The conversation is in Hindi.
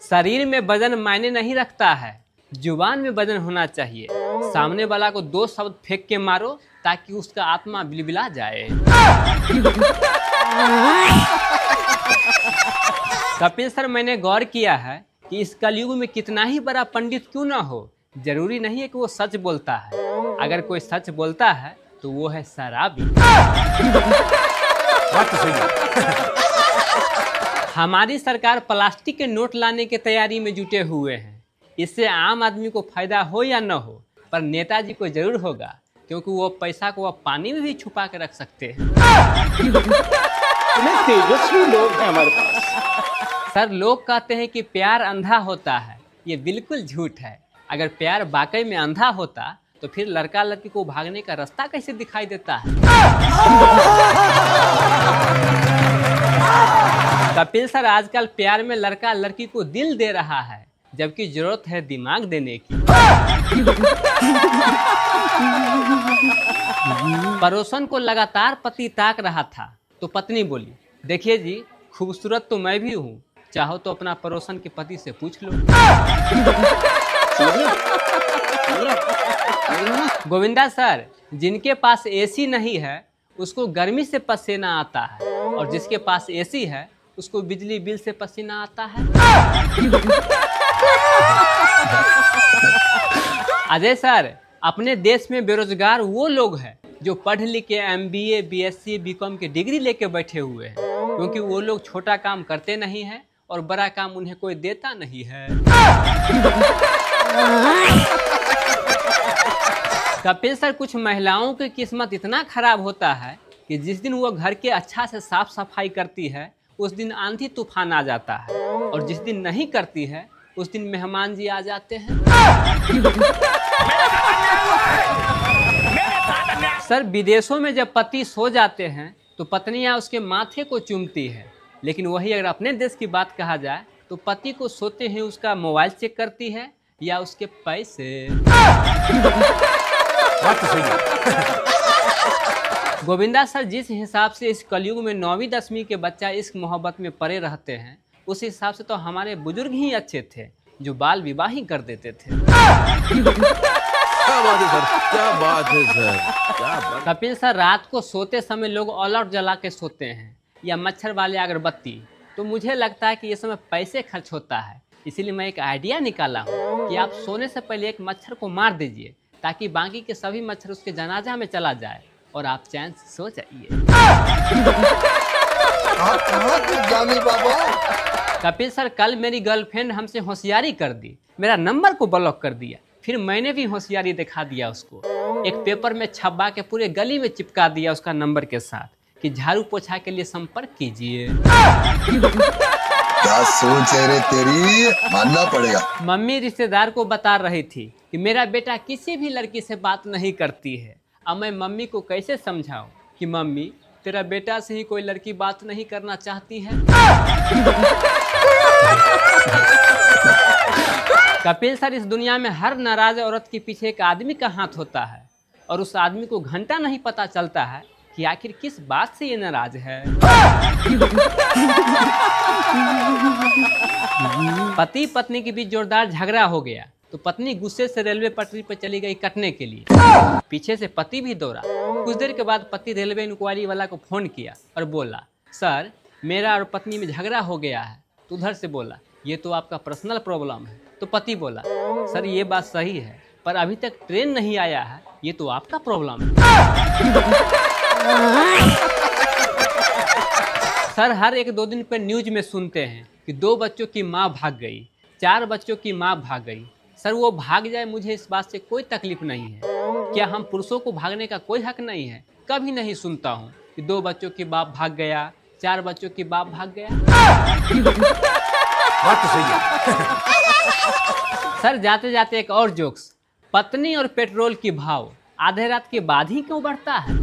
शरीर में वजन मायने नहीं रखता है, जुबान में वजन होना चाहिए। सामने वाला को 2 शब्द फेंक के मारो ताकि उसका आत्मा बिलबिला जाए। कपिल सर, मैंने गौर किया है कि इस कलयुग में कितना ही बड़ा पंडित क्यों ना हो, जरूरी नहीं है कि वो सच बोलता है। अगर कोई सच बोलता है तो वो है शराबी। बात तो सही है। हमारी सरकार प्लास्टिक के नोट लाने की तैयारी में जुटे हुए हैं। इससे आम आदमी को फायदा हो या न हो, पर नेताजी को जरूर होगा, क्योंकि वो पैसा को अब पानी में भी छुपा के रख सकते हैं। तेजस्वी लोग हैं हमारे पास। सर, लोग कहते हैं कि प्यार अंधा होता है, ये बिल्कुल झूठ है। अगर प्यार वाकई में अंधा होता तो फिर लड़का लड़की को भागने का रास्ता कैसे दिखाई देता है? कपिल सर, आजकल प्यार में लड़का लड़की को दिल दे रहा है, जबकि जरूरत है दिमाग देने की। पड़ोसन को लगातार पति ताक रहा था तो पत्नी बोली, देखिए जी, खूबसूरत तो मैं भी हूँ, चाहो तो अपना पड़ोसन के पति से पूछ लो। गोविंदा सर, जिनके पास एसी नहीं है उसको गर्मी से पसीना आता है, और जिसके पास एसी है उसको बिजली बिल से पसीना आता है। अजय सर, अपने देश में बेरोजगार वो लोग हैं जो पढ़ लिख के MBA, BSc, BCom की डिग्री लेके बैठे हुए हैं, क्योंकि वो लोग छोटा काम करते नहीं हैं और बड़ा काम उन्हें कोई देता नहीं है। कपिल सर, कुछ महिलाओं की किस्मत इतना खराब होता है कि जिस दिन वो घर के अच्छा से साफ सफाई करती है उस दिन आंधी तूफान आ जाता है, और जिस दिन नहीं करती है उस दिन मेहमान जी आ जाते हैं। सर, विदेशों में जब पति सो जाते हैं तो पत्नियां उसके माथे को चूमती है, लेकिन वही अगर अपने देश की बात कहा जाए तो पति को सोते हैं उसका मोबाइल चेक करती है या उसके पैसे। बात तो सही है। गोविंदा सर, जिस हिसाब से इस कलयुग में 9वीं 10वीं के बच्चा इश्क मोहब्बत में पड़े रहते हैं, उस हिसाब से तो हमारे बुजुर्ग ही अच्छे थे जो बाल विवाह ही कर देते थे। क्या बात है सर, क्या बात है सर, क्या बात। कपिल सर, रात को सोते समय लोग ऑल आउट जला के सोते हैं या मच्छर वाले अगरबत्ती, तो मुझे लगता है कि ये समय पैसे खर्च होता है। इसीलिए मैं एक आइडिया निकाला हूँ कि आप सोने से पहले एक मच्छर को मार दीजिए, ताकि बाकी के सभी मच्छर उसके जनाजा में चला जाए और आप चैन से सो जाइए। कपिल सर, कल मेरी गर्लफ्रेंड हमसे होशियारी कर दी, मेरा नंबर को ब्लॉक कर दिया। फिर मैंने भी होशियारी दिखा दिया उसको, एक पेपर में छपा के पूरे गली में चिपका दिया उसका नंबर के साथ कि झाड़ू पोछा के लिए संपर्क कीजिए। क्या सोच है रे तेरी, मानना पड़ेगा। मम्मी रिश्तेदार को बता रही थी कि मेरा बेटा किसी भी लड़की से बात नहीं करती है। अब मैं मम्मी को कैसे समझाऊं कि मम्मी, तेरा बेटा से ही कोई लड़की बात नहीं करना चाहती है। कपिल सर, इस दुनिया में हर नाराज औरत के पीछे एक आदमी का हाथ होता है, और उस आदमी को घंटा नहीं पता चलता है कि आखिर किस बात से ये नाराज है। पति पत्नी के बीच जोरदार झगड़ा हो गया तो पत्नी गुस्से से रेलवे पटरी पर चली गई कटने के लिए। पीछे से पति भी दौड़ा। कुछ देर के बाद पति रेलवे इंक्वायरी वाला को फोन किया और बोला, सर, मेरा और पत्नी में झगड़ा हो गया है। तो उधर से बोला, ये तो आपका पर्सनल प्रॉब्लम है। तो पति बोला, सर, ये बात सही है, पर अभी तक ट्रेन नहीं आया है, ये तो आपका प्रॉब्लम है। सर, हर 1-2 दिन पर न्यूज में सुनते हैं कि 2 बच्चों की माँ भाग गई, 4 बच्चों की माँ भाग गई। सर, वो भाग जाए, मुझे इस बात से कोई तकलीफ नहीं है। क्या हम पुरुषों को भागने का कोई हक नहीं है? कभी नहीं सुनता हूँ कि 2 बच्चों की बाप भाग गया, 4 बच्चों की बाप भाग गया। बात तो सही है। सर, जाते जाते एक और जोक्स, पत्नी और पेट्रोल की भाव आधे रात के बाद ही क्यों बढ़ता है?